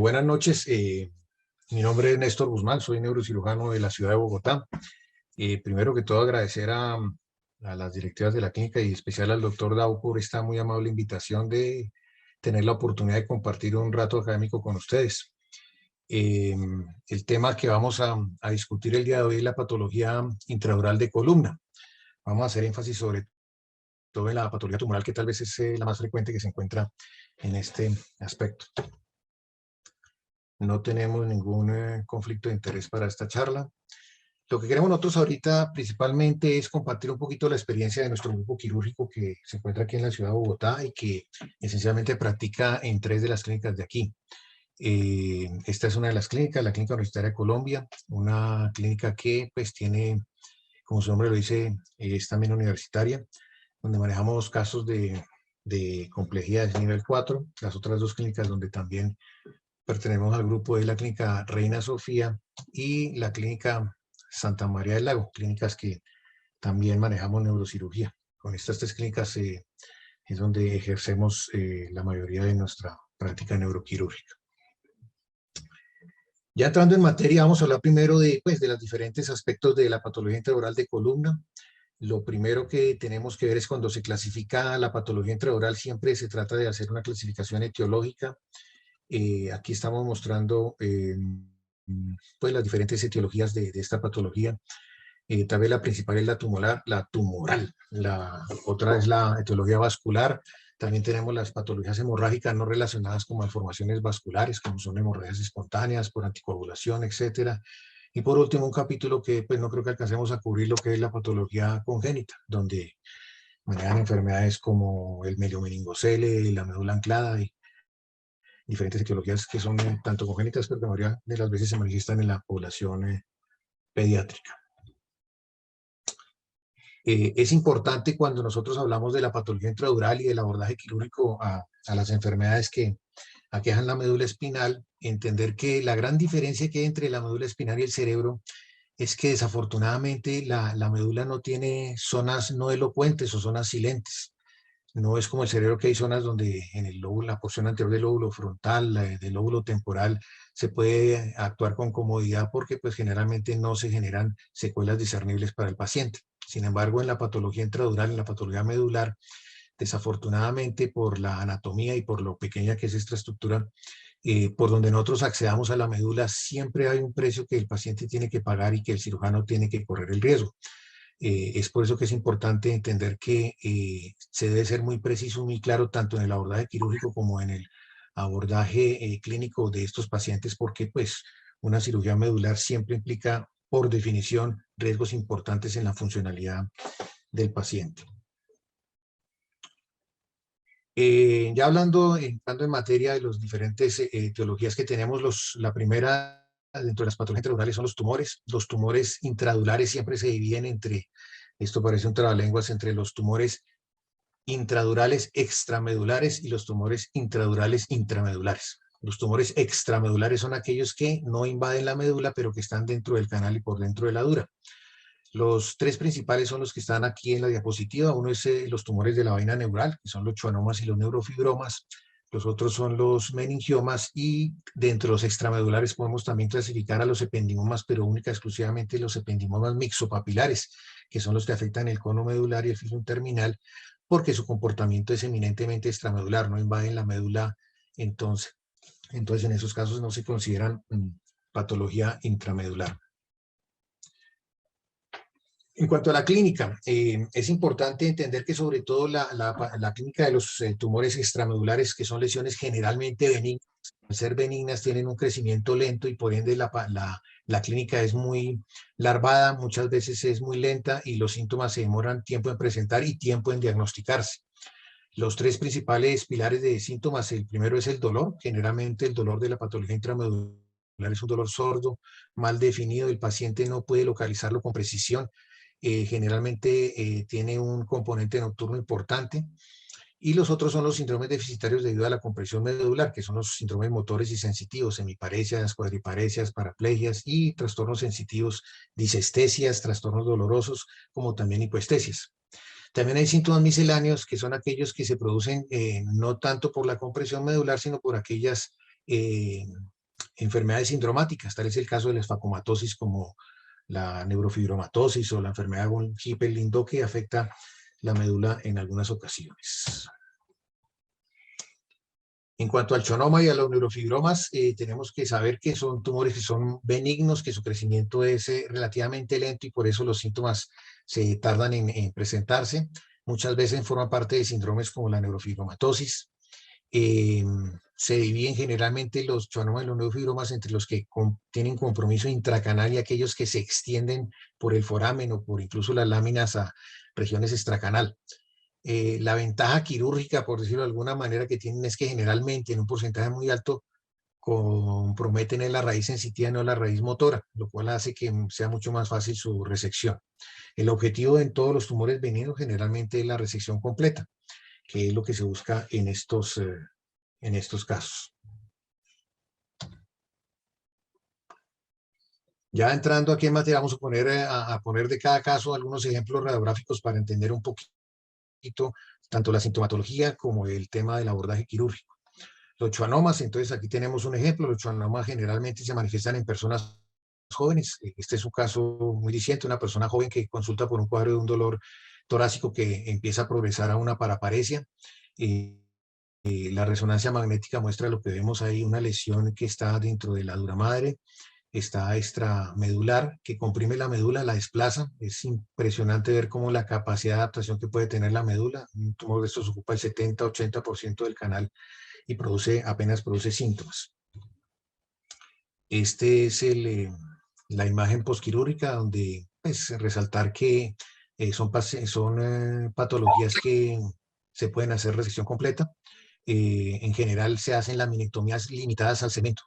Buenas noches. Mi nombre es Néstor Guzmán, soy neurocirujano de la ciudad de Bogotá. Primero que todo, agradecer a las directivas de la clínica y en especial al doctor Dau por esta muy amable invitación de tener la oportunidad de compartir un rato académico con ustedes. El tema que vamos a discutir el día de hoy es la patología intradural de columna. Vamos a hacer énfasis sobre todo en la patología tumoral, que tal vez es la más frecuente que se encuentra en este aspecto. No tenemos ningún conflicto de interés para esta charla. Lo que queremos nosotros ahorita principalmente es compartir un poquito la experiencia de nuestro grupo quirúrgico que se encuentra aquí en la ciudad de Bogotá y que esencialmente practica en 3 de las clínicas de aquí. Esta es una de las clínicas, la Clínica Universitaria de Colombia, una clínica que pues tiene, como su nombre lo dice, es también universitaria, donde manejamos casos de complejidad de nivel 4. Las otras 2 clínicas donde también pertenecemos al grupo de la Clínica Reina Sofía y la Clínica Santa María del Lago, clínicas que también manejamos neurocirugía. Con estas 3 clínicas es donde ejercemos la mayoría de nuestra práctica neuroquirúrgica. Ya entrando en materia, vamos a hablar primero de los diferentes aspectos de la patología intradural de columna. Lo primero que tenemos que ver es cuando se clasifica la patología intradural, siempre se trata de hacer una clasificación etiológica. Aquí estamos mostrando pues las diferentes etiologías de esta patología. Tal vez la principal es la tumoral. La otra es la etiología vascular. También tenemos las patologías hemorrágicas no relacionadas con malformaciones vasculares, como son hemorragias espontáneas por anticoagulación, etcétera. Y por último, un capítulo que pues no creo que alcancemos a cubrir, lo que es la patología congénita, donde manejan enfermedades como el meliomeningocele, la médula anclada y diferentes etiologías que son tanto congénitas, pero la mayoría de las veces se manifiestan en la población pediátrica. Es importante cuando nosotros hablamos de la patología intradural y del abordaje quirúrgico a las enfermedades que aquejan la médula espinal, entender que la gran diferencia que hay entre la médula espinal y el cerebro es que desafortunadamente la médula no tiene zonas no elocuentes o zonas silentes. No es como el cerebro, que hay zonas donde en el lóbulo, la porción anterior del lóbulo frontal, del lóbulo temporal, se puede actuar con comodidad porque pues generalmente no se generan secuelas discernibles para el paciente. Sin embargo, en la patología intradural, en la patología medular, desafortunadamente por la anatomía y por lo pequeña que es esta estructura, por donde nosotros accedamos a la médula, siempre hay un precio que el paciente tiene que pagar y que el cirujano tiene que correr el riesgo. Es por eso que es importante entender que se debe ser muy preciso, muy claro, tanto en el abordaje quirúrgico como en el abordaje clínico de estos pacientes, porque pues una cirugía medular siempre implica, por definición, riesgos importantes en la funcionalidad del paciente. Ya entrando en materia de las diferentes etiologías que tenemos, la primera dentro de las patologías intraducales son los tumores. Los tumores intradurales siempre se dividen entre, esto parece un trabalenguas, entre los tumores intradurales extramedulares y los tumores intradurales intramedulares. Los tumores extramedulares son aquellos que no invaden la médula, pero que están dentro del canal y por dentro de la dura. Los 3 principales son los que están aquí en la diapositiva. Uno es los tumores de la vaina neural, que son los schwannomas y los neurofibromas. Los otros son los meningiomas, y dentro de los extramedulares podemos también clasificar a los ependimomas, pero única exclusivamente los ependimomas mixopapilares, que son los que afectan el cono medular y el filum terminal, porque su comportamiento es eminentemente extramedular, no invaden la médula. Entonces en esos casos no se consideran patología intramedular. En cuanto a la clínica, es importante entender que sobre todo la clínica de los tumores extramedulares, que son lesiones generalmente benignas, al ser benignas tienen un crecimiento lento y por ende la clínica es muy larvada, muchas veces es muy lenta y los síntomas se demoran tiempo en presentar y tiempo en diagnosticarse. Los 3 principales pilares de síntomas: el primero es el dolor. Generalmente el dolor de la patología intramedular es un dolor sordo, mal definido, el paciente no puede localizarlo con precisión. Generalmente tiene un componente nocturno importante. Y los otros son los síndromes deficitarios debido a la compresión medular, que son los síndromes motores y sensitivos, hemiparesias, cuadriparesias, paraplegias y trastornos sensitivos, disestesias, trastornos dolorosos, como también hipoestesias. También hay síntomas misceláneos, que son aquellos que se producen no tanto por la compresión medular, sino por aquellas enfermedades sindromáticas, tal es el caso de la esfacomatosis como la neurofibromatosis o la enfermedad von Hippel-Lindau que afecta la médula en algunas ocasiones. En cuanto al schwannoma y a los neurofibromas, tenemos que saber que son tumores que son benignos, que su crecimiento es relativamente lento y por eso los síntomas se tardan en presentarse. Muchas veces forman parte de síndromes como la neurofibromatosis. Se dividen generalmente los schwannomas y los neurofibromas entre los que tienen compromiso intracanal y aquellos que se extienden por el foramen o por incluso las láminas a regiones extracanal. La ventaja quirúrgica, por decirlo de alguna manera, que tienen es que generalmente en un porcentaje muy alto comprometen en la raíz sensitiva, no la raíz motora, lo cual hace que sea mucho más fácil su resección. El objetivo en todos los tumores benignos generalmente es la resección completa, que es lo que se busca en estos casos. Ya entrando aquí en materia, vamos a poner de cada caso algunos ejemplos radiográficos para entender un poquito tanto la sintomatología como el tema del abordaje quirúrgico. Los schwannomas, entonces aquí tenemos un ejemplo. Los schwannomas generalmente se manifiestan en personas jóvenes. Este es un caso muy diciente, una persona joven que consulta por un cuadro de un dolor torácico que empieza a progresar a una paraparesia. La resonancia magnética muestra lo que vemos ahí, una lesión que está dentro de la dura madre, está extramedular, que comprime la médula, la desplaza. Es impresionante ver cómo la capacidad de adaptación que puede tener la médula. Un tumor de estos ocupa el 70-80% del canal y apenas produce síntomas. Este es la imagen posquirúrgica donde pues, resaltar que son patologías que se pueden hacer resección completa. En general se hacen laminectomías limitadas al cemento.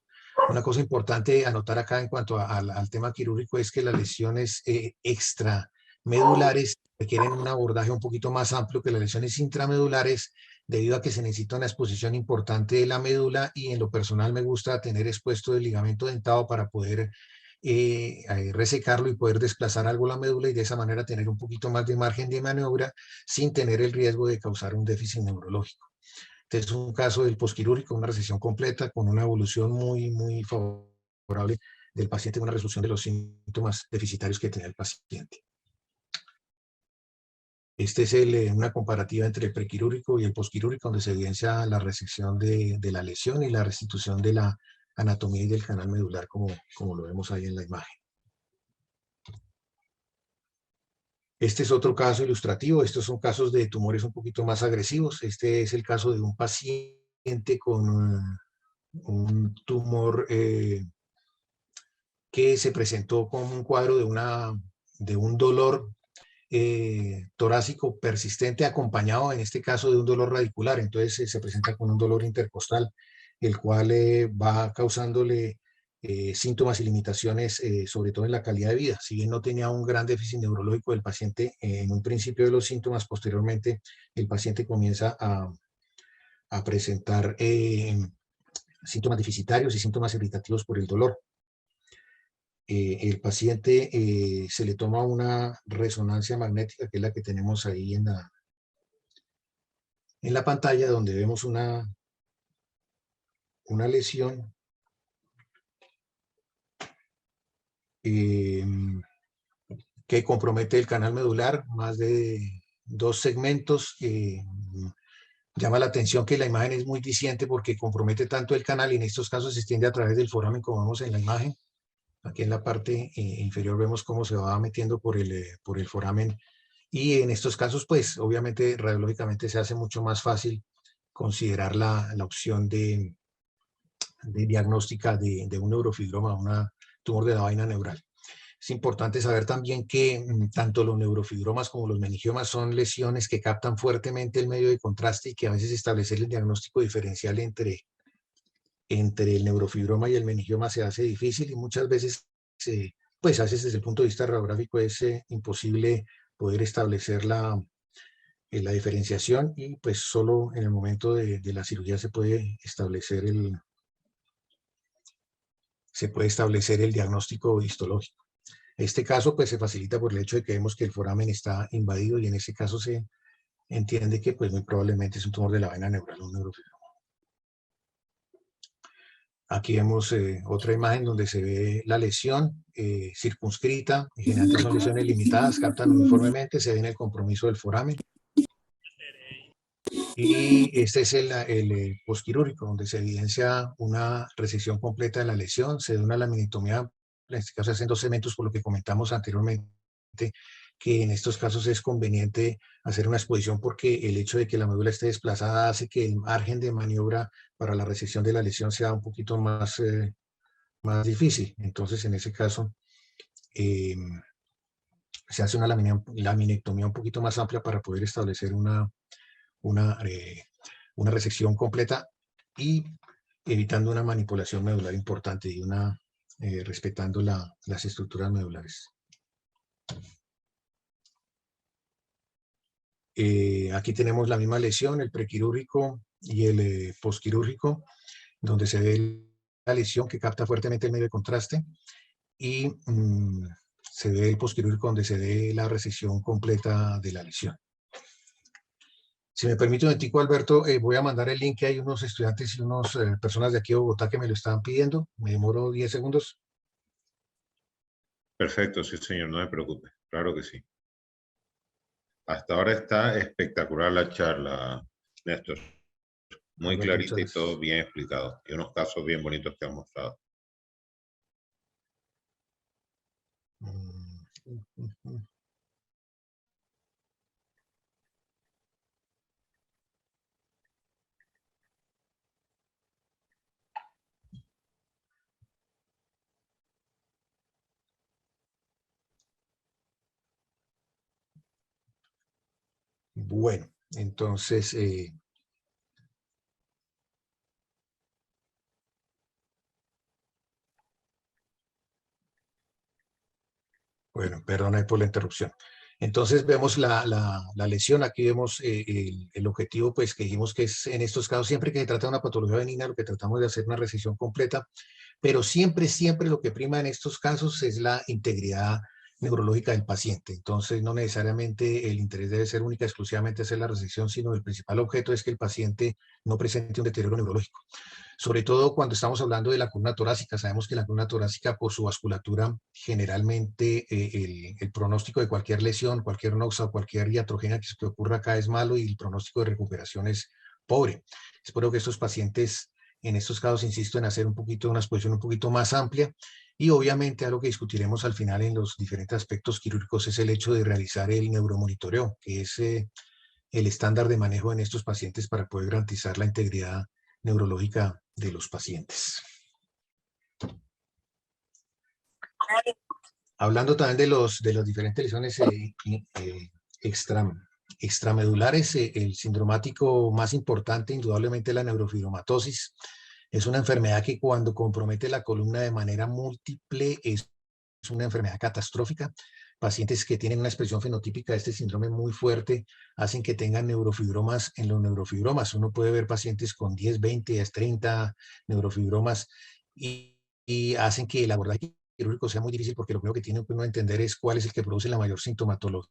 Una cosa importante anotar acá en cuanto al tema quirúrgico es que las lesiones extramedulares requieren un abordaje un poquito más amplio que las lesiones intramedulares, debido a que se necesita una exposición importante de la médula, y en lo personal me gusta tener expuesto el ligamento dentado para poder resecarlo y poder desplazar algo la médula y de esa manera tener un poquito más de margen de maniobra sin tener el riesgo de causar un déficit neurológico. Este es un caso del posquirúrgico, una resección completa con una evolución muy, muy favorable del paciente, una resolución de los síntomas deficitarios que tenía el paciente. Este es una comparativa entre el prequirúrgico y el posquirúrgico, donde se evidencia la resección de la lesión y la restitución de la anatomía y del canal medular, como lo vemos ahí en la imagen. Este es otro caso ilustrativo. Estos son casos de tumores un poquito más agresivos. Este es el caso de un paciente con un tumor que se presentó con un cuadro de un dolor torácico persistente, acompañado en este caso de un dolor radicular. Entonces se presenta con un dolor intercostal, el cual va causándole síntomas y limitaciones, sobre todo en la calidad de vida. Si bien no tenía un gran déficit neurológico del paciente en un principio de los síntomas, posteriormente el paciente comienza a presentar síntomas deficitarios y síntomas irritativos por el dolor. El paciente se le toma una resonancia magnética, que es la que tenemos ahí en la pantalla, donde vemos una lesión que compromete el canal medular, más de 2 segmentos. Llama la atención que la imagen es muy diciente porque compromete tanto el canal y en estos casos se extiende a través del foramen, como vemos en la imagen. Aquí en la parte inferior vemos cómo se va metiendo por el foramen, y en estos casos, pues, obviamente, radiológicamente se hace mucho más fácil considerar la opción de diagnóstica de un neurofibroma, un tumor de la vaina neural. Es importante saber también que tanto los neurofibromas como los meningiomas son lesiones que captan fuertemente el medio de contraste y que a veces establecer el diagnóstico diferencial entre el neurofibroma y el meningioma se hace difícil, y muchas veces, pues a veces desde el punto de vista radiográfico es imposible poder establecer la diferenciación, y pues solo en el momento de la cirugía se puede establecer el diagnóstico histológico. Este caso pues se facilita por el hecho de que vemos que el foramen está invadido, y en ese caso se entiende que pues muy probablemente es un tumor de la vaina neural o un neurofibroma. Aquí vemos otra imagen donde se ve la lesión circunscrita, y generalmente son lesiones limitadas, captan uniformemente, se ve en el compromiso del foramen. Y este es el posquirúrgico, donde se evidencia una resección completa de la lesión, se da una laminectomía, en este caso hacen 2 segmentos, por lo que comentamos anteriormente, que en estos casos es conveniente hacer una exposición porque el hecho de que la médula esté desplazada hace que el margen de maniobra para la resección de la lesión sea un poquito más difícil. Entonces, en ese caso, eh, se hace una laminectomía un poquito más amplia para poder establecer una, eh, una resección completa y evitando una manipulación medular importante y respetando las estructuras medulares. Aquí tenemos la misma lesión, el prequirúrgico y el posquirúrgico, donde se ve la lesión que capta fuertemente el medio de contraste y se ve el posquirúrgico donde se ve la resección completa de la lesión. Si me permite un momentico, Alberto, voy a mandar el link, que hay unos estudiantes y unas personas de aquí de Bogotá que me lo estaban pidiendo. Me demoro 10 segundos. Perfecto, sí, señor, no me preocupe. Claro que sí. Hasta ahora está espectacular la charla, Néstor. Muy Alberto, muchas clarita y todo gracias. bien explicado. Y unos casos bien bonitos que han mostrado. Bueno, entonces, bueno, perdona por la interrupción. Entonces vemos la lesión, aquí vemos el objetivo, pues que dijimos que es en estos casos, siempre que se trata de una patología benigna, lo que tratamos de hacer una resección completa, pero siempre lo que prima en estos casos es la integridad neurológica del paciente. Entonces, no necesariamente el interés debe ser única, exclusivamente hacer la resección, sino el principal objeto es que el paciente no presente un deterioro neurológico. Sobre todo cuando estamos hablando de la columna torácica, sabemos que la columna torácica por su vasculatura, generalmente el pronóstico de cualquier lesión, cualquier noxa o cualquier iatrogenia que ocurra acá es malo y el pronóstico de recuperación es pobre. Espero que estos pacientes, en estos casos, insisto en hacer una exposición un poquito más amplia y obviamente algo que discutiremos al final en los diferentes aspectos quirúrgicos es el hecho de realizar el neuromonitoreo, que es el estándar de manejo en estos pacientes para poder garantizar la integridad neurológica de los pacientes. Hablando también de las diferentes lesiones extramedulares, el sindromático más importante, indudablemente la neurofibromatosis. Es una enfermedad que cuando compromete la columna de manera múltiple es una enfermedad catastrófica. Pacientes que tienen una expresión fenotípica de este síndrome muy fuerte hacen que tengan neurofibromas en los neurofibromas. Uno puede ver pacientes con 10, 20, 30 neurofibromas y hacen que el abordaje quirúrgico sea muy difícil porque lo primero que tiene que uno entender es cuál es el que produce la mayor sintomatología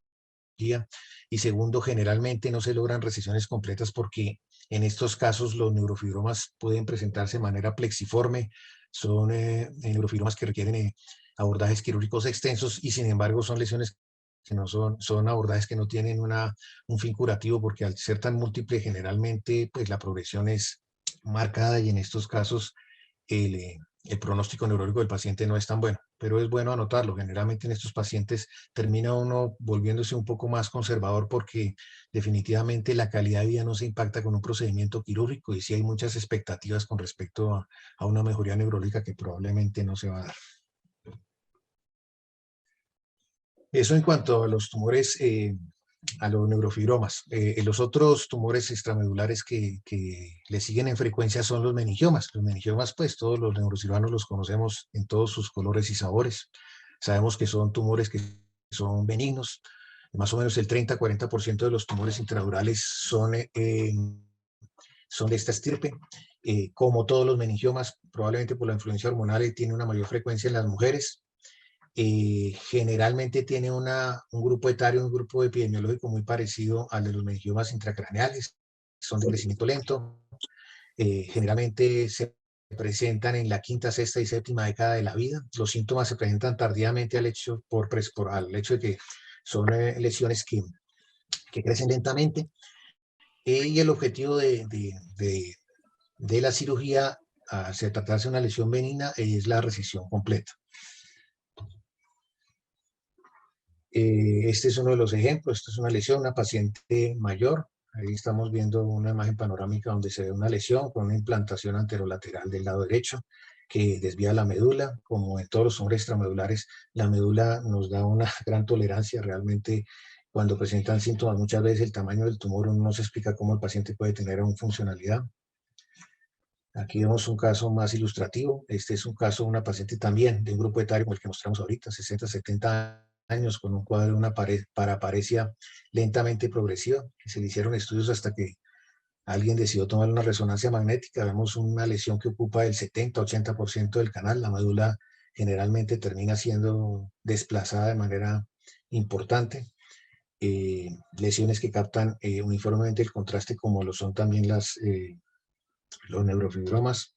y segundo, generalmente no se logran recesiones completas porque en estos casos los neurofibromas pueden presentarse de manera plexiforme, son neurofibromas que requieren abordajes quirúrgicos extensos y sin embargo son lesiones que no son abordajes que no tienen un fin curativo porque al ser tan múltiple generalmente pues la progresión es marcada y en estos casos el pronóstico neurológico del paciente no es tan bueno, pero es bueno anotarlo. Generalmente en estos pacientes termina uno volviéndose un poco más conservador porque definitivamente la calidad de vida no se impacta con un procedimiento quirúrgico y sí hay muchas expectativas con respecto a una mejoría neurológica que probablemente no se va a dar. Eso en cuanto a los tumores, a los neurofibromas. Los otros tumores extramedulares que le siguen en frecuencia son los meningiomas. Los meningiomas, pues todos los neurocirujanos los conocemos en todos sus colores y sabores. Sabemos que son tumores que son benignos. Más o menos el 30-40% de los tumores intradurales son de esta estirpe. Como todos los meningiomas, probablemente por la influencia hormonal, tiene una mayor frecuencia en las mujeres. Generalmente tiene un grupo etario, un grupo epidemiológico muy parecido al de los meningiomas intracraneales, son de crecimiento lento, generalmente se presentan en la quinta, sexta y séptima década de la vida. Los síntomas se presentan tardíamente al hecho, al hecho de que son lesiones que crecen lentamente. Y el objetivo de la cirugía, al tratarse de una lesión benigna, es la resección completa. Este es uno de los ejemplos. Esta es una lesión, una paciente mayor. Ahí estamos viendo una imagen panorámica donde se ve una lesión con una implantación anterolateral del lado derecho que desvía la médula. Como en todos los tumores extramedulares, la médula nos da una gran tolerancia. Realmente, cuando presentan síntomas, muchas veces el tamaño del tumor no se explica cómo el paciente puede tener aún funcionalidad. Aquí vemos un caso más ilustrativo. Este es un caso de una paciente también de un grupo etario como el que mostramos ahorita, 60, 70 años, con un cuadro de una paraparesia lentamente progresiva, que se le hicieron estudios hasta que alguien decidió tomar una resonancia magnética. Vemos una lesión que ocupa el 70-80% del canal. La médula generalmente termina siendo desplazada de manera importante. Lesiones que captan uniformemente el contraste, como lo son también los neurofibromas.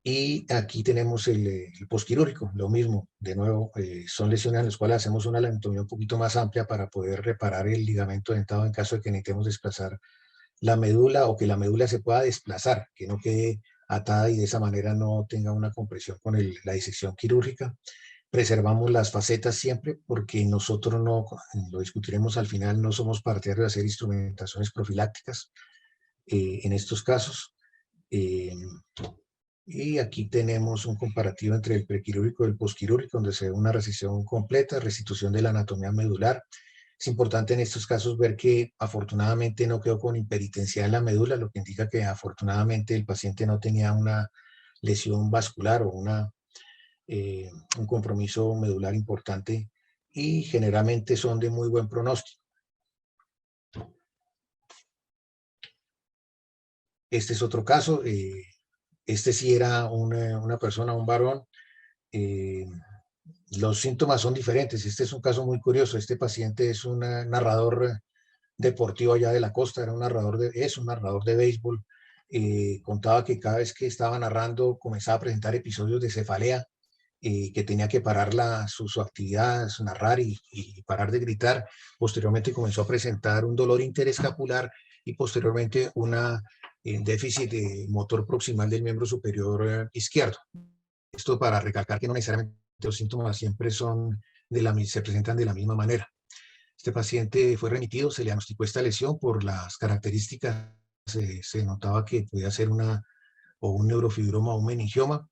Y aquí tenemos el posquirúrgico, lo mismo. De nuevo, son lesiones en las cuales hacemos una anatomía un poquito más amplia para poder reparar el ligamento dentado en caso de que necesitemos desplazar la médula o que la médula se pueda desplazar, que no quede atada y de esa manera no tenga una compresión con la disección quirúrgica. Preservamos las facetas siempre porque nosotros no, lo discutiremos al final, no somos partidarios de hacer instrumentaciones profilácticas en estos casos. Y aquí tenemos un comparativo entre el prequirúrgico y el posquirúrgico, donde se ve una resección completa, restitución de la anatomía medular. Es importante en estos casos ver que afortunadamente no quedó con hiperitensidad en la médula, lo que indica que afortunadamente el paciente no tenía una lesión vascular o un compromiso medular importante, y generalmente son de muy buen pronóstico. Este es otro caso. Este sí era una persona, un varón. Los síntomas son diferentes. Este es un caso muy curioso. Este paciente es un narrador deportivo allá de la costa, es un narrador de béisbol. Contaba que cada vez que estaba narrando comenzaba a presentar episodios de cefalea, que tenía que parar su actividad, su narrar y parar de gritar. Posteriormente comenzó a presentar un dolor interescapular y posteriormente una déficit de motor proximal del miembro superior izquierdo. Esto para recalcar que no necesariamente los síntomas siempre se presentan de la misma manera. Este paciente fue remitido, se le diagnosticó esta lesión por las características. Se notaba que podía ser un neurofibroma o un meningioma.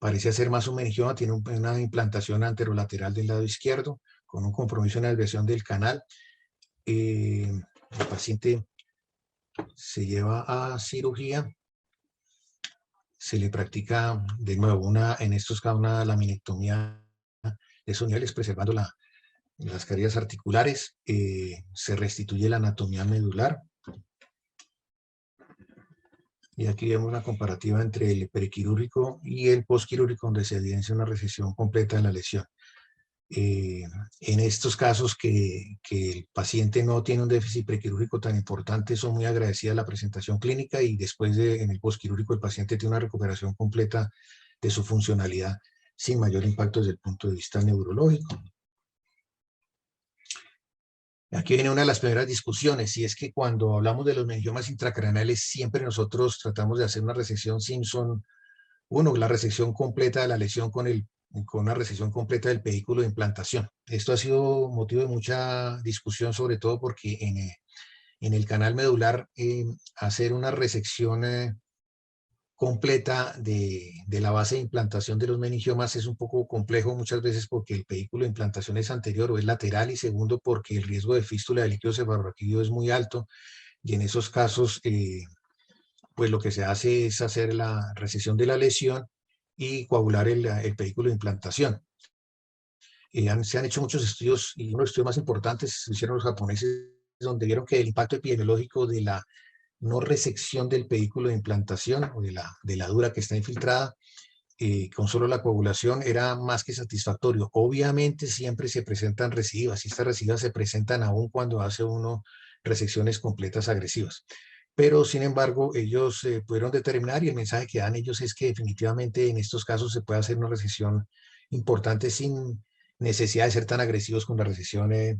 Parecía ser más un meningioma, tiene una implantación anterolateral del lado izquierdo, con un compromiso en la desviación del canal. El paciente se lleva a cirugía, se le practica de nuevo en estos casos una laminectomía de esos niveles, preservando las carillas articulares. Se restituye la anatomía medular. Y aquí vemos una comparativa entre el prequirúrgico y el posquirúrgico, donde se evidencia una resección completa de la lesión. En estos casos que el paciente no tiene un déficit prequirúrgico tan importante, son muy agradecidas la presentación clínica, y después en el posquirúrgico el paciente tiene una recuperación completa de su funcionalidad sin mayor impacto desde el punto de vista neurológico. Aquí viene una de las primeras discusiones, y es que cuando hablamos de los meningiomas intracraneales siempre nosotros tratamos de hacer una resección Simpson 1, la resección completa de la lesión con una resección completa del pedículo de implantación. Esto ha sido motivo de mucha discusión, sobre todo porque en el canal medular hacer una resección completa de la base de implantación de los meningiomas es un poco complejo muchas veces, porque el pedículo de implantación es anterior o es lateral, y segundo porque el riesgo de fístula de líquido cefalorraquídeo es muy alto, y en esos casos pues lo que se hace es hacer la resección de la lesión y coagular el pedículo de implantación. Se han hecho muchos estudios, y uno de los estudios más importantes se hicieron los japoneses, donde vieron que el impacto epidemiológico de la no resección del pedículo de implantación o de la dura que está infiltrada con solo la coagulación era más que satisfactorio. Obviamente siempre se presentan recidivas, y estas recidivas se presentan aún cuando hace uno resecciones completas agresivas. pero sin embargo ellos pudieron determinar, y el mensaje que dan ellos es que definitivamente en estos casos se puede hacer una resección importante sin necesidad de ser tan agresivos con la resección de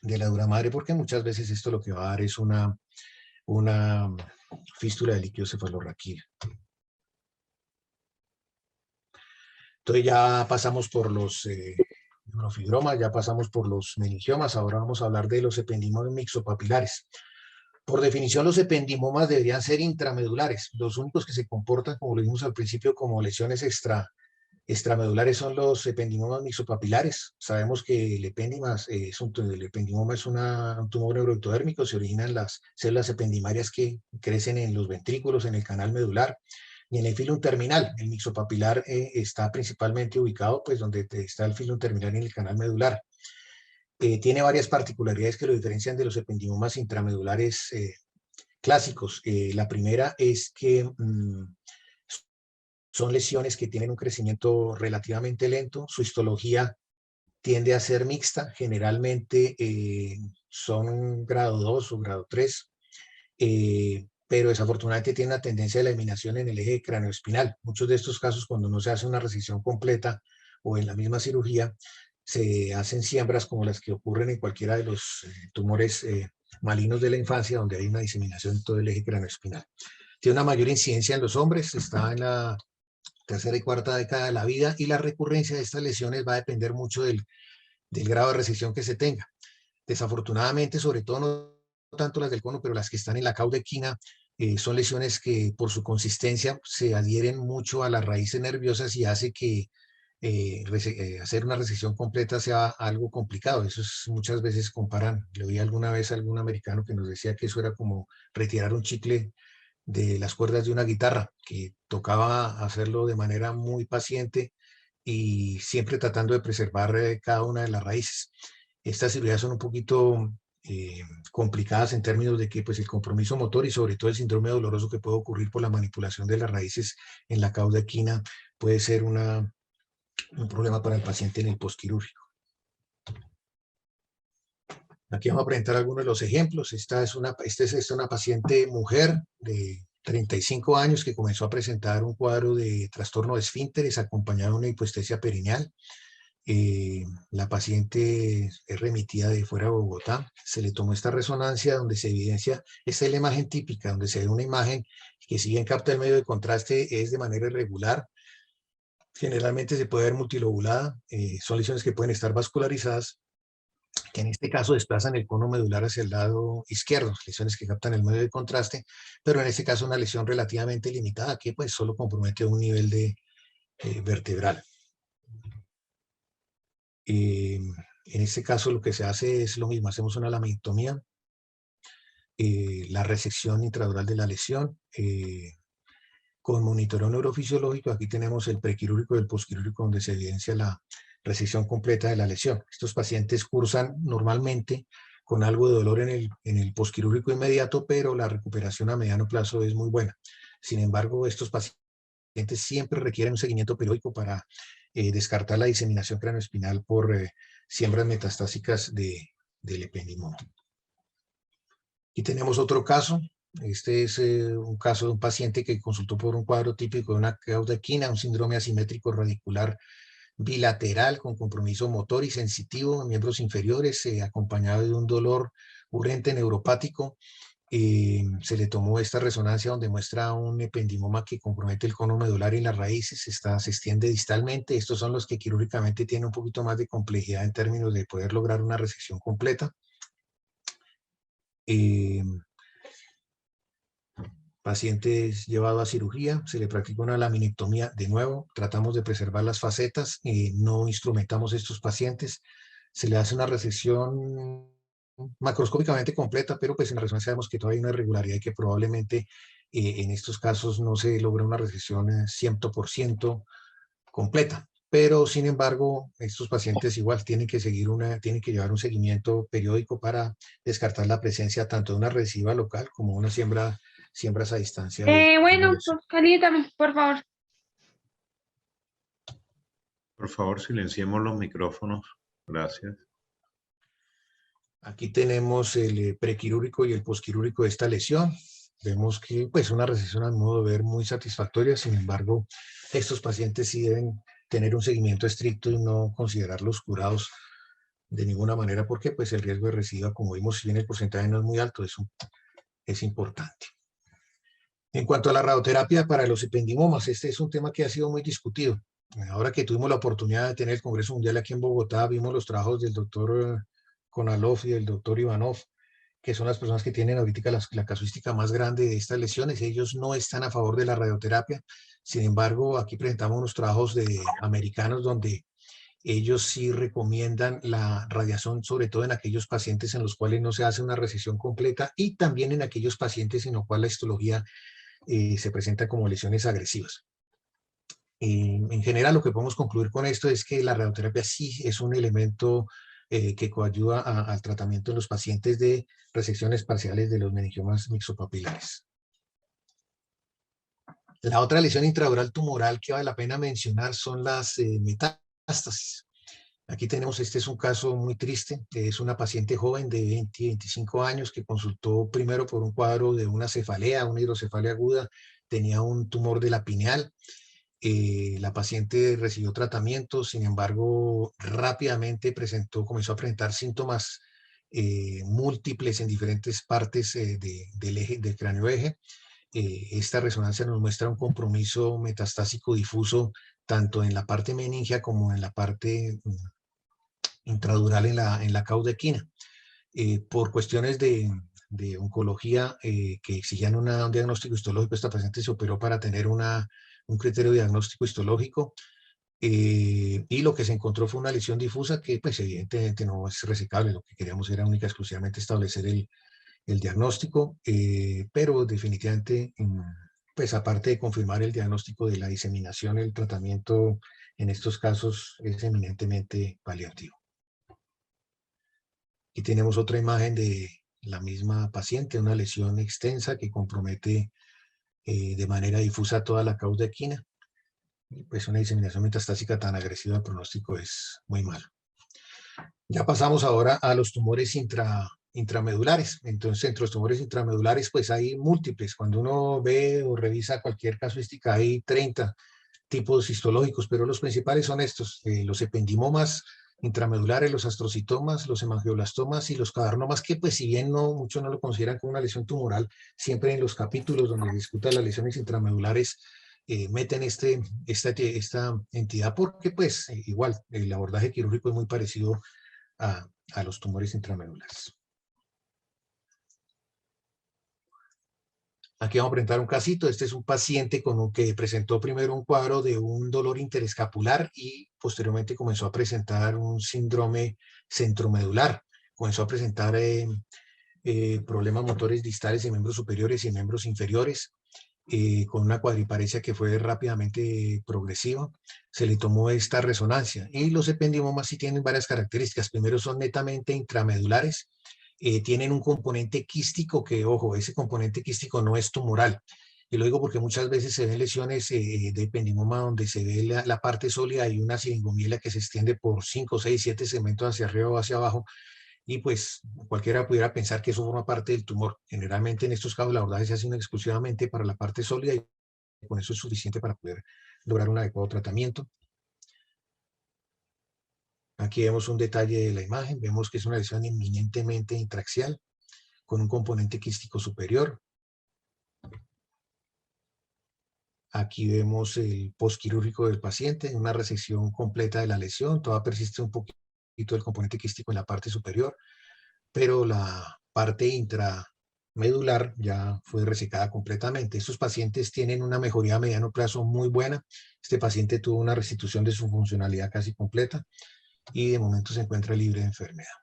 la dura madre, porque muchas veces esto lo que va a dar es una fístula de líquido cefalorraquídeo. Entonces ya pasamos por los neurofibromas, ya pasamos por los meningiomas, ahora vamos a hablar de los ependimomas mixopapilares. Por definición, los ependimomas deberían ser intramedulares. Los únicos que se comportan, como lo vimos al principio, como lesiones extramedulares son los ependimomas mixopapilares. Sabemos que el ependimoma es un tumor neuroectodérmico, se origina en las células ependimarias que crecen en los ventrículos, en el canal medular y en el filum terminal. El mixopapilar está principalmente ubicado pues donde está el filum terminal en el canal medular. Tiene varias particularidades que lo diferencian de los ependimomas intramedulares clásicos. La primera es que son lesiones que tienen un crecimiento relativamente lento, su histología tiende a ser mixta, generalmente son grado 2 o grado 3, pero desafortunadamente tiene una tendencia de la eliminación en el eje craneoespinal. Muchos de estos casos, cuando no se hace una resección completa o en la misma cirugía, se hacen siembras como las que ocurren en cualquiera de los tumores malignos de la infancia, donde hay una diseminación en todo el eje craneoespinal. Tiene una mayor incidencia en los hombres, está en la tercera y cuarta década de la vida, y la recurrencia de estas lesiones va a depender mucho del grado de resección que se tenga. Desafortunadamente, sobre todo no tanto las del cono, pero las que están en la caudequina, son lesiones que por su consistencia se adhieren mucho a las raíces nerviosas y hace que hacer una resección completa sea algo complicado. Eso es, muchas veces comparan, le oí alguna vez a algún americano que nos decía que eso era como retirar un chicle de las cuerdas de una guitarra, que tocaba hacerlo de manera muy paciente y siempre tratando de preservar cada una de las raíces. Estas cirugías son un poquito complicadas en términos de que pues, el compromiso motor y sobre todo el síndrome doloroso que puede ocurrir por la manipulación de las raíces en la cauda equina puede ser un problema para el paciente en el postquirúrgico. Aquí vamos a presentar algunos de los ejemplos. Esta es una paciente mujer de 35 años que comenzó a presentar un cuadro de trastorno de esfínteres acompañado de una hipoestesia perineal. La paciente es remitida de fuera de Bogotá. Se le tomó esta resonancia donde se evidencia, esta es la imagen típica, donde se ve una imagen que si bien capta el medio de contraste es de manera irregular. Generalmente se puede ver multilobulada. Son lesiones que pueden estar vascularizadas, que en este caso desplazan el cono medular hacia el lado izquierdo, lesiones que captan el medio de contraste, pero en este caso una lesión relativamente limitada que pues solo compromete un nivel de vertebral. En este caso lo que se hace es lo mismo, hacemos una laminectomía, la resección intradural de la lesión, con monitoreo neurofisiológico. Aquí tenemos el prequirúrgico y el posquirúrgico donde se evidencia la resección completa de la lesión. Estos pacientes cursan normalmente con algo de dolor en el posquirúrgico inmediato, pero la recuperación a mediano plazo es muy buena. Sin embargo, estos pacientes siempre requieren un seguimiento periódico para descartar la diseminación craneoespinal por siembras metastásicas del ependimoma. Aquí tenemos otro caso. Este es un caso de un paciente que consultó por un cuadro típico de una cauda equina, un síndrome asimétrico radicular bilateral con compromiso motor y sensitivo en miembros inferiores, acompañado de un dolor urgente neuropático. Se le tomó esta resonancia donde muestra un ependimoma que compromete el cono medular y las raíces, se extiende distalmente. Estos son los que quirúrgicamente tienen un poquito más de complejidad en términos de poder lograr una resección completa. Paciente es llevado a cirugía, se le practica una laminectomía. De nuevo, tratamos de preservar las facetas, no instrumentamos estos pacientes, se le hace una resección macroscópicamente completa, pero pues en la resonancia sabemos que todavía hay una irregularidad y que probablemente en estos casos no se logra una resección 100% completa. Pero sin embargo, estos pacientes igual tienen que llevar un seguimiento periódico para descartar la presencia tanto de una recidiva local como una siembras a distancia. Bueno, Oscarita, por favor. Por favor, silenciemos los micrófonos. Gracias. Aquí tenemos el prequirúrgico y el posquirúrgico de esta lesión. Vemos que pues una resección a mi modo de ver muy satisfactoria, sin embargo, estos pacientes sí deben tener un seguimiento estricto y no considerarlos curados de ninguna manera, porque pues el riesgo de recidiva, como vimos, si bien el porcentaje no es muy alto, es importante. En cuanto a la radioterapia para los ependimomas, este es un tema que ha sido muy discutido. Ahora que tuvimos la oportunidad de tener el Congreso Mundial aquí en Bogotá, vimos los trabajos del doctor Konalov y del doctor Ivanov, que son las personas que tienen ahorita la casuística más grande de estas lesiones. Ellos no están a favor de la radioterapia. Sin embargo, aquí presentamos unos trabajos de americanos donde ellos sí recomiendan la radiación, sobre todo en aquellos pacientes en los cuales no se hace una resección completa y también en aquellos pacientes en los cuales la histología se presenta como lesiones agresivas. En general, lo que podemos concluir con esto es que la radioterapia sí es un elemento que coayuda al tratamiento de los pacientes de resecciones parciales de los meningiomas mixopapilares. La otra lesión intradural tumoral que vale la pena mencionar son las metástasis. Aquí tenemos, este es un caso muy triste, es una paciente joven de 20-25 años que consultó primero por un cuadro de una cefalea, una hidrocefalia aguda, tenía un tumor de la pineal. La paciente recibió tratamiento, sin embargo, rápidamente comenzó a presentar síntomas múltiples en diferentes partes del eje, del cráneo eje. Esta resonancia nos muestra un compromiso metastásico difuso tanto en la parte meningia como en la parte intradural en la cauda equina. Por cuestiones de oncología que exigían un diagnóstico histológico, esta paciente se operó para tener un criterio diagnóstico histológico y lo que se encontró fue una lesión difusa que pues evidentemente no es resecable. Lo que queríamos era única y exclusivamente establecer el diagnóstico, pero definitivamente pues aparte de confirmar el diagnóstico de la diseminación, el tratamiento en estos casos es eminentemente paliativo. Aquí tenemos otra imagen de la misma paciente, una lesión extensa que compromete de manera difusa toda la cauda equina. Pues una diseminación metastásica tan agresiva, el pronóstico es muy malo. Ya pasamos ahora a los tumores intramedulares. Entonces, entre los tumores intramedulares, pues hay múltiples. Cuando uno ve o revisa cualquier casuística, hay 30 tipos histológicos, pero los principales son estos, los ependimomas intramedulares, los astrocitomas, los hemangioblastomas y los cavernomas, que pues si bien muchos no lo consideran como una lesión tumoral, siempre en los capítulos donde se discutan las lesiones intramedulares meten esta entidad porque pues igual el abordaje quirúrgico es muy parecido a los tumores intramedulares. Aquí vamos a presentar un casito. Este es un paciente que presentó primero un cuadro de un dolor interescapular y posteriormente comenzó a presentar un síndrome centromedular. Comenzó a presentar problemas motores distales en miembros superiores y miembros inferiores, con una cuadriparesia que fue rápidamente progresiva. Se le tomó esta resonancia y los ependimomas sí tienen varias características. Primero, son netamente intramedulares. Tienen un componente quístico que, ojo, ese componente quístico no es tumoral. Y lo digo porque muchas veces se ven lesiones de ependimoma donde se ve la parte sólida y una siringomielia que se extiende por 5, 6, 7 segmentos hacia arriba o hacia abajo. Y pues cualquiera pudiera pensar que eso forma parte del tumor. Generalmente en estos casos la abordaje se hace exclusivamente para la parte sólida y con eso es suficiente para poder lograr un adecuado tratamiento. Aquí vemos un detalle de la imagen, vemos que es una lesión eminentemente intraxial, con un componente quístico superior. Aquí vemos el postquirúrgico del paciente, una resección completa de la lesión, todavía persiste un poquito del componente quístico en la parte superior, pero la parte intramedular ya fue resecada completamente. Estos pacientes tienen una mejoría a mediano plazo muy buena. Este paciente tuvo una restitución de su funcionalidad casi completa y de momento se encuentra libre de enfermedad.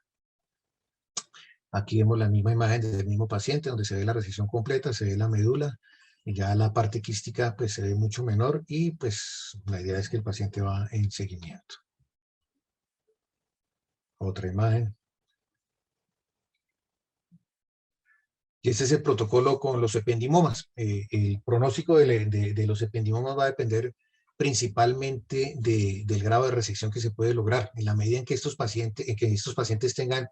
Aquí vemos la misma imagen del mismo paciente donde se ve la resección completa, se ve la médula y ya la parte quística pues se ve mucho menor y pues la idea es que el paciente va en seguimiento. Otra imagen. Y este es el protocolo con los ependimomas. El pronóstico de los ependimomas va a depender principalmente del grado de resección que se puede lograr. En la medida en que estos pacientes tengan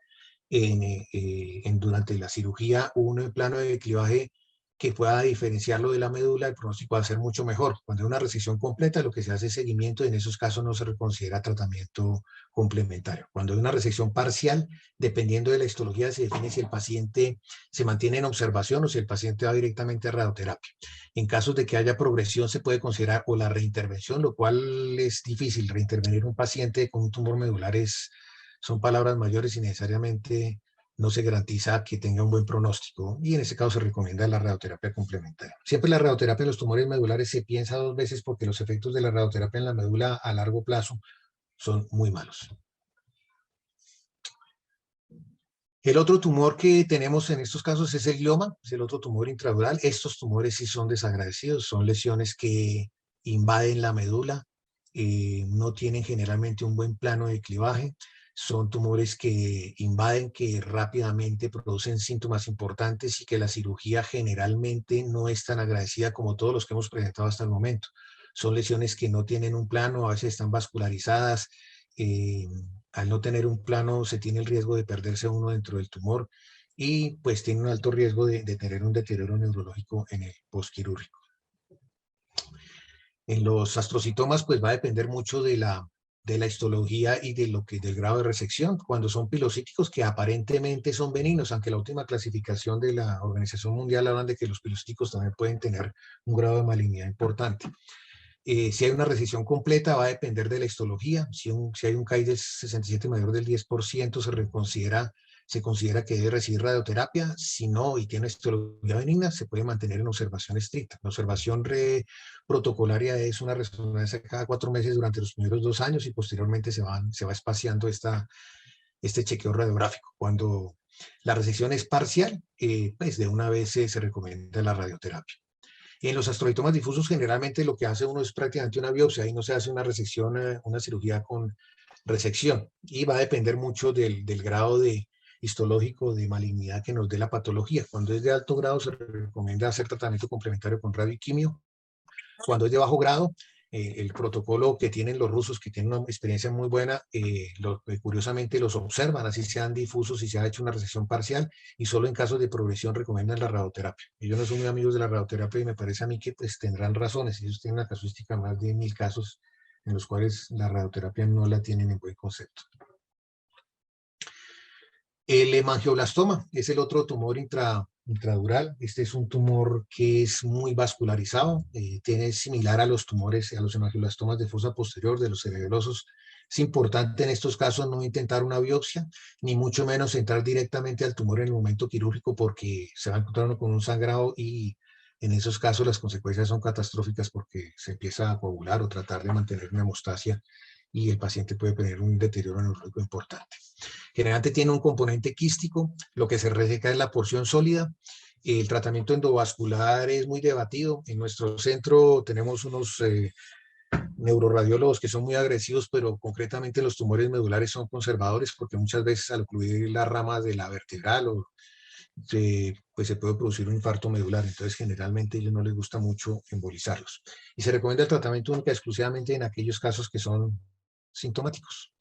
durante la cirugía un plano de clivaje que pueda diferenciarlo de la médula, el pronóstico va a ser mucho mejor. Cuando hay una resección completa, lo que se hace es seguimiento y en esos casos no se considera tratamiento complementario. Cuando hay una resección parcial, dependiendo de la histología, se define si el paciente se mantiene en observación o si el paciente va directamente a radioterapia. En casos de que haya progresión, se puede considerar o la reintervención, lo cual es difícil. Reintervenir un paciente con un tumor medular son palabras mayores y necesariamente no se garantiza que tenga un buen pronóstico y en ese caso se recomienda la radioterapia complementaria. Siempre la radioterapia de los tumores medulares se piensa 2 veces porque los efectos de la radioterapia en la médula a largo plazo son muy malos. El otro tumor que tenemos en estos casos es el glioma, es el otro tumor intradural. Estos tumores sí son desagradecidos, son lesiones que invaden la médula, no tienen generalmente un buen plano de clivaje, son tumores que invaden, que rápidamente producen síntomas importantes y que la cirugía generalmente no es tan agradecida como todos los que hemos presentado hasta el momento. Son lesiones que no tienen un plano, a veces están vascularizadas, al no tener un plano se tiene el riesgo de perderse uno dentro del tumor y pues tiene un alto riesgo de tener un deterioro neurológico en el postquirúrgico. En los astrocitomas pues va a depender mucho de la histología y del grado de resección. Cuando son pilocíticos, que aparentemente son benignos, aunque la última clasificación de la Organización Mundial hablan de que los pilocíticos también pueden tener un grado de malignidad importante. Si hay una resección completa, va a depender de la histología. Si hay un CAI de 67 mayor del 10%, se considera que debe recibir radioterapia. Si no, y tiene histología benigna, se puede mantener en observación estricta. La observación protocolaria es una resonancia cada 4 meses durante los primeros 2 años y posteriormente se va espaciando este chequeo radiográfico. Cuando la resección es parcial, pues de una vez se recomienda la radioterapia. En los astrocitomas difusos generalmente lo que hace uno es prácticamente una biopsia, ahí no se hace una resección, una cirugía con resección y va a depender mucho del grado histológico de malignidad que nos dé la patología. Cuando es de alto grado se recomienda hacer tratamiento complementario con radio y quimio. Cuando es de bajo grado, el protocolo que tienen los rusos, que tienen una experiencia muy buena, curiosamente los observan, así sean difusos y se ha hecho una resección parcial, y solo en casos de progresión recomiendan la radioterapia. Ellos no son muy amigos de la radioterapia y me parece a mí que pues tendrán razones. Ellos tienen una casuística más de 1000 casos en los cuales la radioterapia no la tienen en buen concepto. El hemangioblastoma es el otro tumor intradural. Este es un tumor que es muy vascularizado, tiene similar a los tumores, a los hemangioblastomas de fosa posterior, de los cerebelosos. Es importante en estos casos no intentar una biopsia, ni mucho menos entrar directamente al tumor en el momento quirúrgico porque se va a encontrar uno con un sangrado y en esos casos las consecuencias son catastróficas porque se empieza a coagular o tratar de mantener una hemostasia y el paciente puede tener un deterioro neurológico importante. Generalmente tiene un componente quístico, lo que se reseca es la porción sólida. El tratamiento endovascular es muy debatido. En nuestro centro tenemos unos neuroradiólogos que son muy agresivos, pero concretamente los tumores medulares son conservadores porque muchas veces al ocluir las ramas de la vertebral pues se puede producir un infarto medular, entonces generalmente a ellos no les gusta mucho embolizarlos. Y se recomienda el tratamiento única exclusivamente en aquellos casos que son sintomáticos.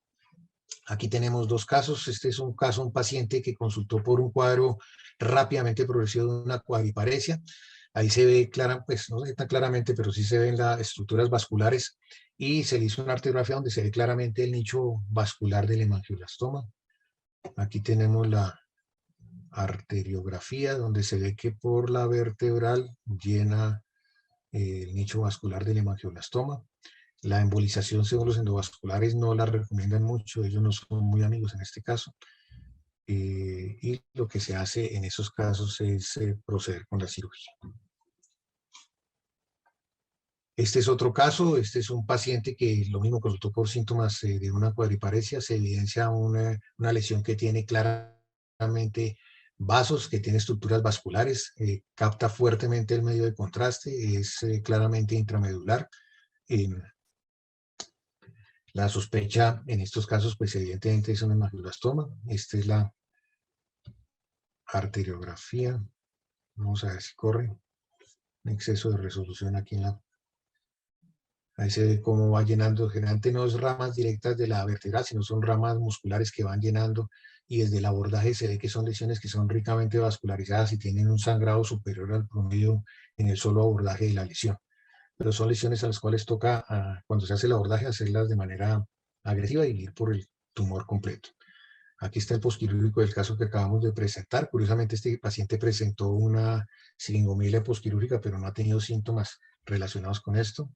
Aquí tenemos 2 casos. Este es un caso, un paciente que consultó por un cuadro rápidamente progresivo de una cuadriparesia. Ahí se ve pues no se ve tan claramente, pero sí se ven las estructuras vasculares y se le hizo una arteriografía donde se ve claramente el nicho vascular del hemangioblastoma. Aquí tenemos la arteriografía donde se ve que por la vertebral llena el nicho vascular del hemangioblastoma. La embolización según los endovasculares no la recomiendan mucho, ellos no son muy amigos en este caso. Y lo que se hace en esos casos es proceder con la cirugía. Este es otro caso, este es un paciente que lo mismo consultó por síntomas de una cuadriparesia, se evidencia una lesión que tiene claramente vasos, que tiene estructuras vasculares, capta fuertemente el medio de contraste, es claramente intramedular. La sospecha en estos casos, pues evidentemente es un hemangioblastoma. Esta es la arteriografía. Vamos a ver si corre. Un exceso de resolución aquí en la Ahí se ve cómo va llenando, generalmente no es ramas directas de la vértebra, sino son ramas musculares que van llenando, y desde el abordaje se ve que son lesiones que son ricamente vascularizadas y tienen un sangrado superior al promedio en el solo abordaje de la lesión. Pero son lesiones a las cuales toca, cuando se hace el abordaje, hacerlas de manera agresiva y ir por el tumor completo. Aquí está el posquirúrgico del caso que acabamos de presentar. Curiosamente, este paciente presentó una siringomelia posquirúrgica, pero no ha tenido síntomas relacionados con esto.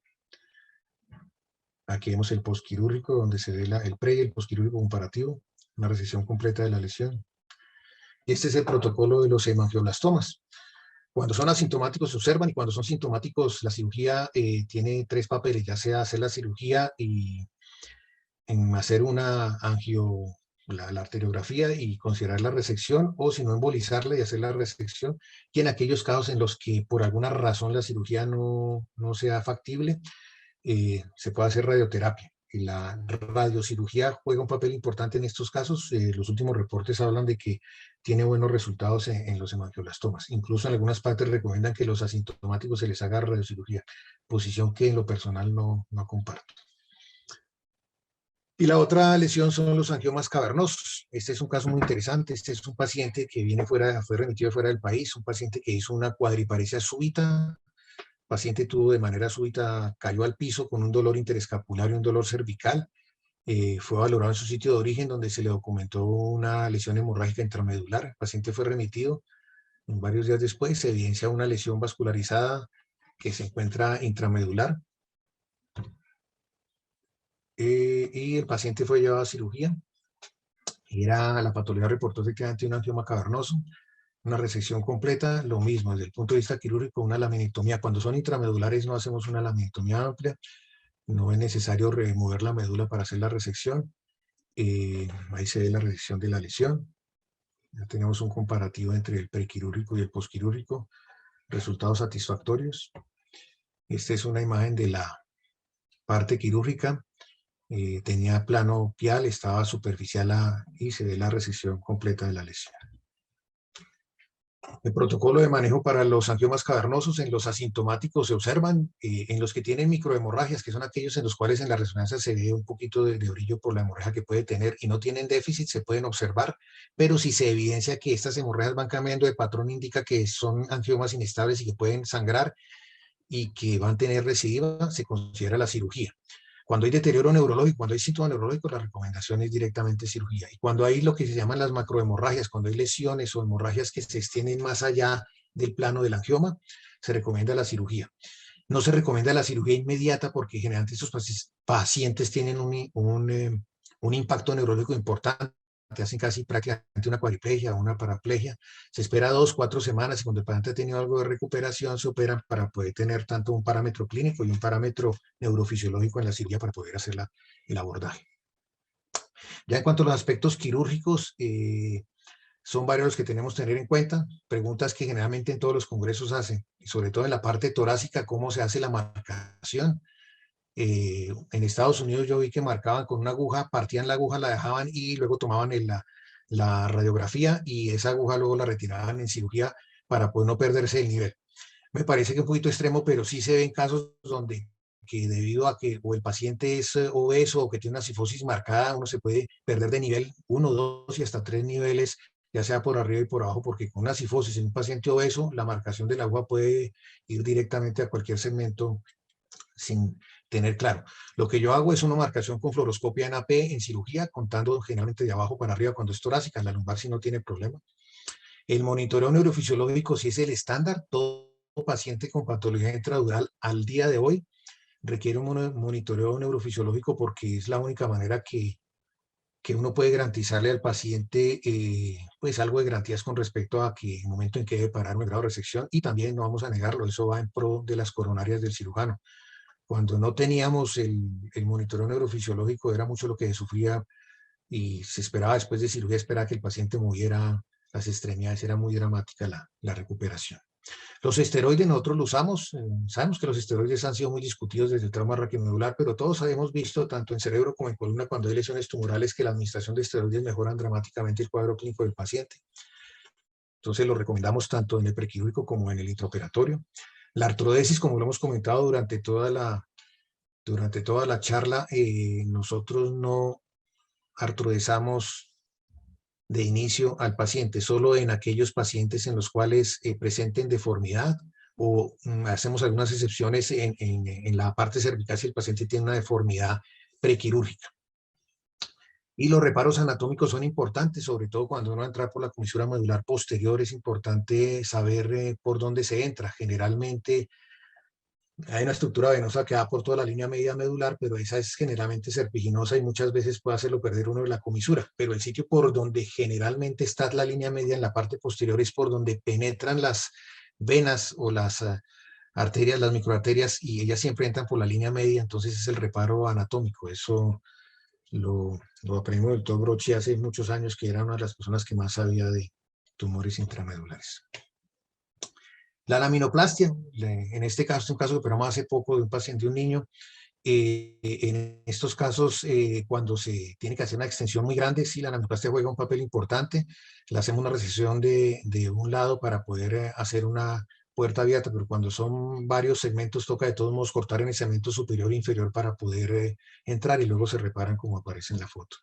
Aquí vemos el posquirúrgico, donde se ve el pre y el posquirúrgico comparativo, una resección completa de la lesión. Y este es el protocolo de los hemangioblastomas. Cuando son asintomáticos se observan, y cuando son sintomáticos la cirugía tiene tres papeles, ya sea hacer la cirugía y en hacer una la arteriografía y considerar la resección, o si no embolizarla y hacer la resección, y en aquellos casos en los que por alguna razón la cirugía no sea factible, se puede hacer radioterapia. Y la radiocirugía juega un papel importante en estos casos. Los últimos reportes hablan de que tiene buenos resultados en los hemangioblastomas. Incluso en algunas partes recomiendan que los asintomáticos se les haga radiocirugía, posición que en lo personal no comparto. Y la otra lesión son los angiomas cavernosos. Este es un caso muy interesante. Este es un paciente que fue remitido fuera del país, un paciente que hizo una cuadriparesia súbita. El paciente tuvo de manera súbita, cayó al piso con un dolor interescapular y un dolor cervical. Fue valorado en su sitio de origen, donde se le documentó una lesión hemorrágica intramedular. El paciente fue remitido. Varios días después se evidencia una lesión vascularizada que se encuentra intramedular. Y el paciente fue llevado a cirugía. La patología reportó efectivamente un angioma cavernoso, una resección completa, lo mismo desde el punto de vista quirúrgico, una laminectomía. Cuando son intramedulares no hacemos una laminectomía amplia, no es necesario remover la médula para hacer la resección. Ahí se ve la resección de la lesión. Ya tenemos un comparativo entre el prequirúrgico y el posquirúrgico, resultados satisfactorios. Esta es una imagen de la parte quirúrgica. Tenía plano pial, estaba superficial y se ve la resección completa de la lesión. El protocolo de manejo para los angiomas cavernosos: en los asintomáticos se observan, en los que tienen microhemorragias, que son aquellos en los cuales en la resonancia se ve un poquito de brillo por la hemorragia que puede tener y no tienen déficit, se pueden observar, pero si se evidencia que estas hemorragias van cambiando de patrón, indica que son angiomas inestables y que pueden sangrar y que van a tener recidiva, se considera la cirugía. Cuando hay deterioro neurológico, cuando hay síntomas neurológicos, la recomendación es directamente cirugía. Y cuando hay lo que se llaman las macrohemorragias, cuando hay lesiones o hemorragias que se extienden más allá del plano del angioma, se recomienda la cirugía. No se recomienda la cirugía inmediata porque generalmente estos pacientes tienen un impacto neurológico importante, hacen casi prácticamente una cuadriplegia o una paraplegia. Se espera 2 o 4 semanas, y cuando el paciente ha tenido algo de recuperación se operan para poder tener tanto un parámetro clínico y un parámetro neurofisiológico en la cirugía para poder hacer el abordaje. Ya en cuanto a los aspectos quirúrgicos, son varios los que tenemos que tener en cuenta. Preguntas que generalmente en todos los congresos hacen, y sobre todo en la parte torácica: ¿cómo se hace la marcación? En Estados Unidos yo vi que marcaban con una aguja, partían la aguja, la dejaban y luego tomaban la radiografía, y esa aguja luego la retiraban en cirugía para poder no perderse el nivel. Me parece que un poquito extremo, pero sí se ven casos donde que debido a que o el paciente es obeso o que tiene una cifosis marcada, uno se puede perder de nivel 1, 2 y hasta 3 niveles, ya sea por arriba y por abajo, porque con una cifosis en un paciente obeso, la marcación del aguja puede ir directamente a cualquier segmento sin tener claro. Lo que yo hago es una marcación con fluoroscopia en AP en cirugía, contando generalmente de abajo para arriba cuando es torácica. En la lumbar sí no tiene problema. El monitoreo neurofisiológico sí es el estándar. Todo paciente con patología intradural al día de hoy requiere un monitoreo neurofisiológico, porque es la única manera que uno puede garantizarle al paciente pues algo de garantías con respecto a que el momento en que debe parar un grado de resección. Y también, no vamos a negarlo, eso va en pro de las coronarias del cirujano. Cuando no teníamos el monitoreo neurofisiológico, era mucho lo que sufría, y se esperaba después de cirugía, esperaba que el paciente moviera las extremidades. Era muy dramática la recuperación. Los esteroides nosotros los usamos. Sabemos que los esteroides han sido muy discutidos desde el trauma raquiomedular, pero todos hemos visto, tanto en cerebro como en columna, cuando hay lesiones tumorales, que la administración de esteroides mejoran dramáticamente el cuadro clínico del paciente. Entonces lo recomendamos tanto en el prequirúrgico como en el intraoperatorio. La artrodesis, como lo hemos comentado durante todo Durante toda la charla nosotros no artrodesamos de inicio al paciente, solo en aquellos pacientes en los cuales presenten deformidad o hacemos algunas excepciones en la parte cervical si el paciente tiene una deformidad prequirúrgica. Y los reparos anatómicos son importantes, sobre todo cuando uno entra por la comisura medular posterior, es importante saber por dónde se entra. Generalmente hay una estructura venosa que va por toda la línea media medular, pero esa es generalmente serpiginosa y muchas veces puede hacerlo perder uno de la comisura. Pero el sitio por donde generalmente está la línea media en la parte posterior es por donde penetran las venas o las arterias, las microarterias, y ellas siempre entran por la línea media, entonces es el reparo anatómico. Eso lo aprendimos del doctor Brochi hace muchos años, que era una de las personas que más sabía de tumores intramedulares. La laminoplastia, en este caso es un caso que operamos hace poco de un paciente, un niño. En estos casos, cuando se tiene que hacer una extensión muy grande, sí, la laminoplastia juega un papel importante. Le hacemos una recesión de un lado para poder hacer una puerta abierta, pero cuando son varios segmentos toca de todos modos cortar en el segmento superior e inferior para poder entrar y luego se reparan como aparece en la foto.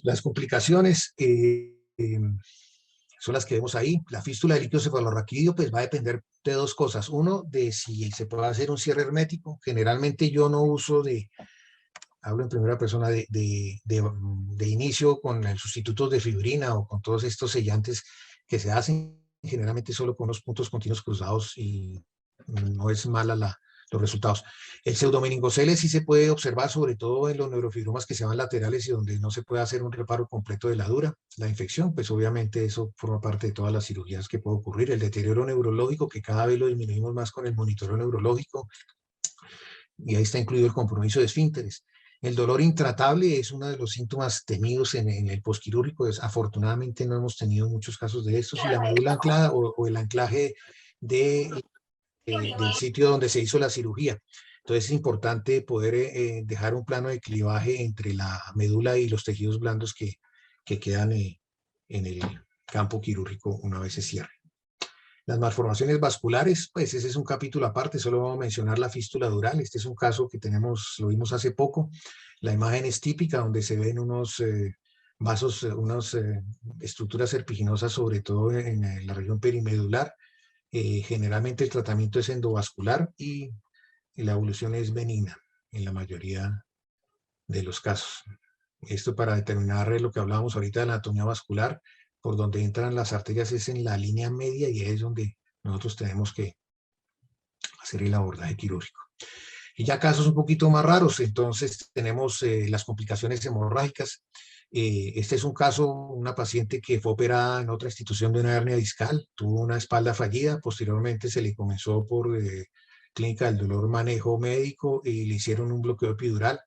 Las complicaciones son las que vemos ahí. La fístula de líquido cefalorraquídeo pues va a depender de dos cosas. Uno, de si se puede hacer un cierre hermético. Generalmente yo no uso hablo en primera persona, de inicio con sustitutos de fibrina o con todos estos sellantes que se hacen generalmente solo con los puntos continuos cruzados y no es mala los resultados. El pseudomeningocele sí se puede observar, sobre todo en los neurofibromas que se van laterales y donde no se puede hacer un reparo completo de la dura. La infección, pues obviamente eso forma parte de todas las cirugías que puede ocurrir. El deterioro neurológico, que cada vez lo disminuimos más con el monitoreo neurológico, y ahí está incluido el compromiso de esfínteres. El dolor intratable es uno de los síntomas temidos en el posquirúrgico. Afortunadamente no hemos tenido muchos casos de estos. Y la médula anclada o el anclaje del sitio donde se hizo la cirugía. Entonces es importante poder dejar un plano de clivaje entre la médula y los tejidos blandos que quedan en el campo quirúrgico una vez se cierre. Las malformaciones vasculares, pues ese es un capítulo aparte, solo vamos a mencionar la fístula dural. Este es un caso que lo vimos hace poco. La imagen es típica, donde se ven unos vasos, unas estructuras serpiginosas, sobre todo en la región perimedular. Generalmente el tratamiento es endovascular y la evolución es benigna en la mayoría de los casos. Esto para determinar lo que hablábamos ahorita de la anatomía vascular. Por donde entran las arterias es en la línea media y es donde nosotros tenemos que hacer el abordaje quirúrgico. Y ya casos un poquito más raros, entonces tenemos las complicaciones hemorrágicas. Este es un caso, una paciente que fue operada en otra institución de una hernia discal, tuvo una espalda fallida, posteriormente se le comenzó por clínica del dolor manejo médico y le hicieron un bloqueo epidural.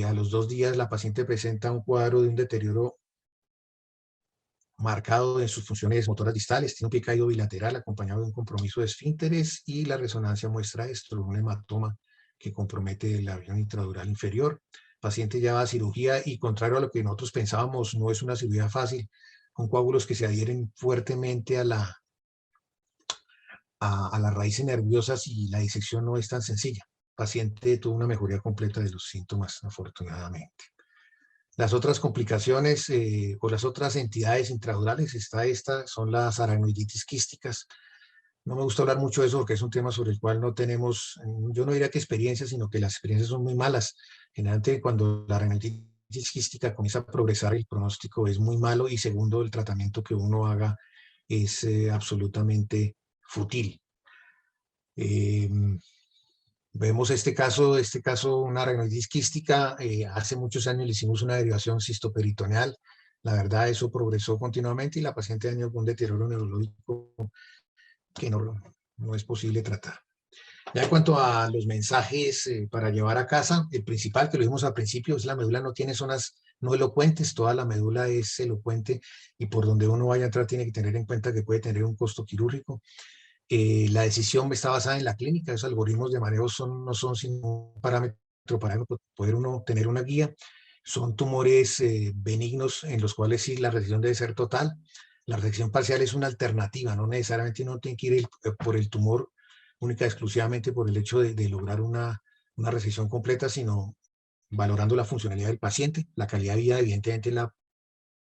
A los 2 días la paciente presenta un cuadro de un deterioro marcado en sus funciones motoras distales, tiene un pie caído bilateral acompañado de un compromiso de esfínteres y la resonancia muestra esto, un hematoma que compromete la región intradural inferior. El paciente ya va a cirugía y, contrario a lo que nosotros pensábamos, no es una cirugía fácil, con coágulos que se adhieren fuertemente a las raíces nerviosas y la disección no es tan sencilla. El paciente tuvo una mejoría completa de los síntomas, afortunadamente. Las otras complicaciones o las otras entidades intradurales, son las aracnoiditis quísticas. No me gusta hablar mucho de eso porque es un tema sobre el cual no tenemos, yo no diría que experiencia, sino que las experiencias son muy malas. Generalmente cuando la aracnoiditis quística comienza a progresar, el pronóstico es muy malo y segundo, el tratamiento que uno haga es absolutamente fútil. Vemos este caso, una aracnoiditis quística. Hace muchos años le hicimos una derivación cistoperitoneal. La verdad, eso progresó continuamente y la paciente dañó con un deterioro neurológico que no es posible tratar. Ya en cuanto a los mensajes para llevar a casa, el principal, que lo vimos al principio, es la médula no tiene zonas no elocuentes, toda la médula es elocuente y por donde uno vaya a entrar tiene que tener en cuenta que puede tener un costo quirúrgico. La decisión está basada en la clínica, esos algoritmos de manejo no son sino un parámetro para poder uno tener una guía. Son tumores benignos en los cuales sí la resección debe ser total. La resección parcial es una alternativa, no necesariamente uno tiene que ir por el tumor única y exclusivamente por el hecho de lograr una resección completa, sino valorando la funcionalidad del paciente. La calidad de vida evidentemente es la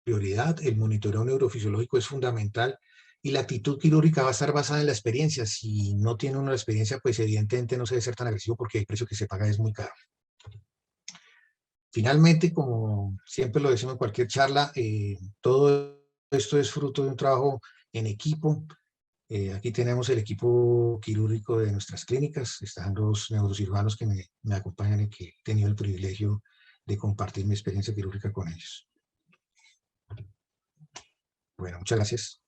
prioridad, el monitoreo neurofisiológico es fundamental y la actitud quirúrgica va a estar basada en la experiencia. Si no tiene uno la experiencia, pues evidentemente no se debe ser tan agresivo porque el precio que se paga es muy caro. Finalmente, como siempre lo decimos en cualquier charla, todo esto es fruto de un trabajo en equipo. Aquí tenemos el equipo quirúrgico de nuestras clínicas, están los neurocirujanos que me acompañan y que he tenido el privilegio de compartir mi experiencia quirúrgica con ellos. Bueno, muchas gracias.